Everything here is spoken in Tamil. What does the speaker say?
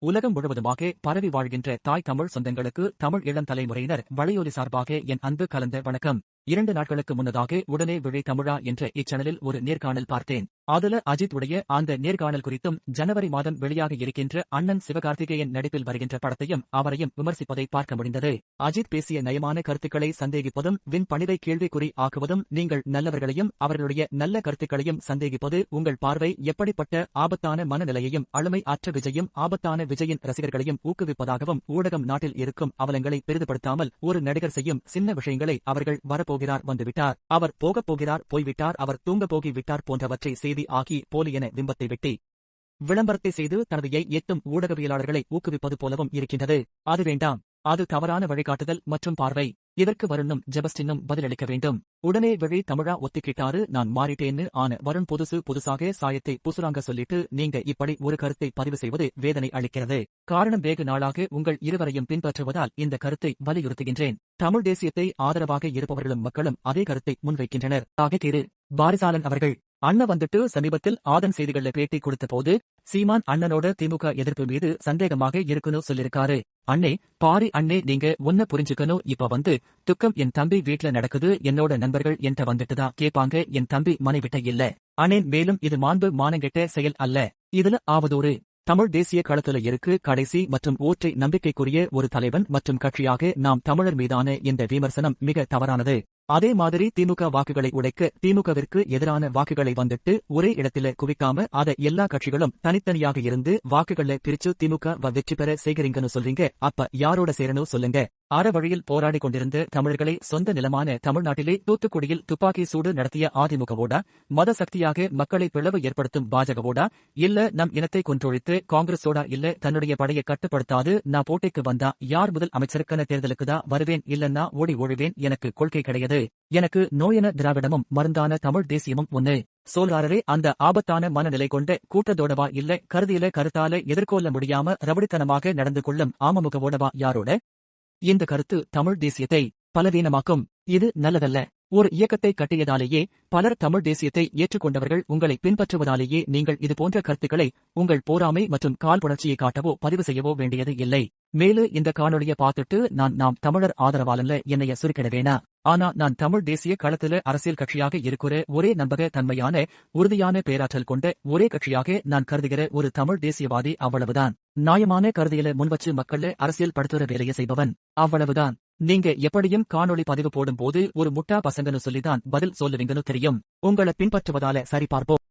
உலகம் முழுவதுமாக பரவி வாழ்கின்ற தாய் தமிழ் சொந்தங்களுக்கு தமிழ் இளம் தலைமுறையினர் வலையொலி சார்பாக என் அன்பு கலந்த வணக்கம். 2 நாட்களுக்கு முன்னதாக உடனே விழி தமிழா என்ற இச்சேனலில் ஒரு நேர்காணல் பார்த்தேன். அதுல அஜித் உடைய அந்த நேர்காணல் குறித்தும் ஜனவரி மாதம் வெளியாக இருக்கின்ற அண்ணன் சிவகார்த்திகேயன் நடிப்பில் வருகின்ற படத்தையும் அவரையும் விமர்சிப்பதை பார்க்க முடிந்தது. அஜித் பேசிய நயமான கருத்துக்களை சந்தேகிப்பதும் பணிவை கேள்விக்குறி ஆக்குவதும் நீங்கள் நல்லவர்களையும் அவர்களுடைய நல்ல கருத்துக்களையும் சந்தேகிப்பது உங்கள் பார்வை எப்படிப்பட்ட ஆபத்தான மனநிலையையும் அழுமை அற்ற விஜயும் ஆபத்தான விஜயின் ரசிகர்களையும் ஊக்குவிப்பதாகவும் ஊடகம் நாட்டில் இருக்கும் அவலங்களை பெரிதுபடுத்தாமல் ஒரு நடிகர் செய்யும் சின்ன விஷயங்களை அவர்கள் வரப்போகிறார் வந்துவிட்டார், அவர் போகப் போகிறார் போய்விட்டார், அவர் தூங்கப் போகி விட்டார் போன்றவற்றை செய்தி ஆகி போலி என பிம்பத்தை வெட்டி விளம்பரத்தை செய்து தனது எட்டும் ஊடகவியலாளர்களை ஊக்குவிப்பது போலவும் இருக்கின்றது. அது வேண்டாம். அது தவறான வழிகாட்டுதல் மற்றும் பார்வை. இதற்கு வருணும் ஜெபஸ்டினும் பதிலளிக்க வேண்டும். உடனே விழி தமிழா ஒத்துக்கிட்டாரு, நான் மாறிட்டேன்னு ஆன வருண் புதுசாக சாயத்தை புசுராங்க சொல்லிட்டு நீங்க இப்படி ஒரு கருத்தை பதிவு செய்வது வேதனை அளிக்கிறது. காரணம் வெகு நாளாக உங்கள் இருவரையும் பின்பற்றுவதால் இந்த கருத்தை வலியுறுத்துகின்றேன். தமிழ் தேசியத்தை ஆதரவாக இருப்பவர்களும் மக்களும் அதே கருத்தை முன்வைக்கின்றனர். திரு பாரிசாலன் அவர்கள் அண்ணன் வந்துட்டு சமீபத்தில் ஆதன் செய்திகள்ல பேட்டி கொடுத்த போது சீமான் அண்ணனோட திமுக எதிர்ப்பு மீது சந்தேகமாக இருக்குன்னு சொல்லிருக்காரு. அண்ணே பாரி அண்ணே, நீங்க ஒன்ன புரிஞ்சுக்கணும். இப்ப வந்து துக்கம் என் தம்பி வீட்ல நடக்குது, என்னோட நண்பர்கள் என்கிட்ட வந்துட்டுதான் கேட்பாங்க, என் தம்பி மனைவிட்ட இல்ல அண்ணேன். மேலும் இது மாண்பு மானங்கெட்ட செயல் அல்ல. இதுல ஆவதோரு தமிழ் தேசிய களத்துல இருக்கு. கடைசி மற்றும் ஊற்றை நம்பிக்கைக்குரிய ஒரு தலைவன் மற்றும் கட்சியாக நாம் தமிழர் மீதான இந்த விமர்சனம் மிக தவறானது. அதே மாதிரி திமுக வாக்குகளை உடைக்க திமுகவிற்கு எதிரான வாக்குகளை வந்துட்டு ஒரே இடத்தில குவிக்காம அத எல்லா கட்சிகளும் தனித்தனியாக இருந்து வாக்குகளை பிரிச்சு திமுக வெற்றி பெற செய்கிறீங்கன்னு சொல்றீங்க. அப்ப யாரோட சேரணும் சொல்லுங்க? அற வழியில் போராடி கொண்டிருந்த தமிழர்களை சொந்த நிலமான தமிழ்நாட்டிலே தூத்துக்குடியில் துப்பாக்கி சூடு நடத்திய அதிமுகவோடா, மத சக்தியாக மக்களை பிளவு ஏற்படுத்தும் பாஜகவோடா, இல்ல நம் இனத்தை கொன்றொழித்து காங்கிரஸோடா, இல்ல தன்னுடைய படையை கட்டுப்படுத்தாது நான் போட்டிக்கு வந்தா யார் முதல் அமைச்சருக்கான தேர்தலுக்குதான் வருவேன், இல்லன்னா ஓடி ஒழிவேன். எனக்கு கொள்கை கிடையாது. எனக்கு நோயென திராவிடமும் மருந்தான தமிழ் தேசியமும் ஒண்ணு. சோல்காரரே அந்த ஆபத்தான மனநிலை கொண்ட கூட்டத்தோடவா, இல்ல கருதியில கருத்தால எதிர்கொள்ள முடியாம ரவடித்தனமாக நடந்து கொள்ளும் அமமுகவோடவா, யாரோட? இந்த கருத்து தமிழ் தேசியத்தை பலவீனமாக்கும். இது நல்லதல்ல. ஒரு இயக்கத்தை கட்டியதாலேயே பலர் தமிழ் தேசியத்தை ஏற்றுக்கொண்டவர்கள் உங்களை பின்பற்றுவதாலேயே நீங்கள் இது போன்ற கருத்துக்களை உங்கள் போராமை மற்றும் காழ்ப்புணர்ச்சியை காட்டவோ பதிவு செய்யவோ வேண்டியது இல்லை. மேலும் இந்த காணொலியை பார்த்துட்டு நாம் தமிழர் ஆதரவாளன்ல என்னைய சுருக்கிட வேணா. ஆனா நான் தமிழ் தேசிய களத்துல அரசியல் கட்சியாக இருக்கிற ஒரே நம்பக தன்மையான உறுதியான பேராற்றல் கொண்ட ஒரே கட்சியாக நான் கருதுகிற ஒரு தமிழ் தேசியவாதி, அவ்வளவுதான். நியாயமான கருதியில முன்வச்சு மக்கள் அரசியல் படுத்துற வேலையை செய்பவன், அவ்வளவுதான். நீங்க எப்படியும் காணொளி பதிவு போடும் போது ஒரு முட்டா பசங்கன்னு சொல்லிதான் பதில் சொல்லுவீங்கன்னு தெரியும். உங்களை பின்பற்றுவதால சரி பார்ப்போம்.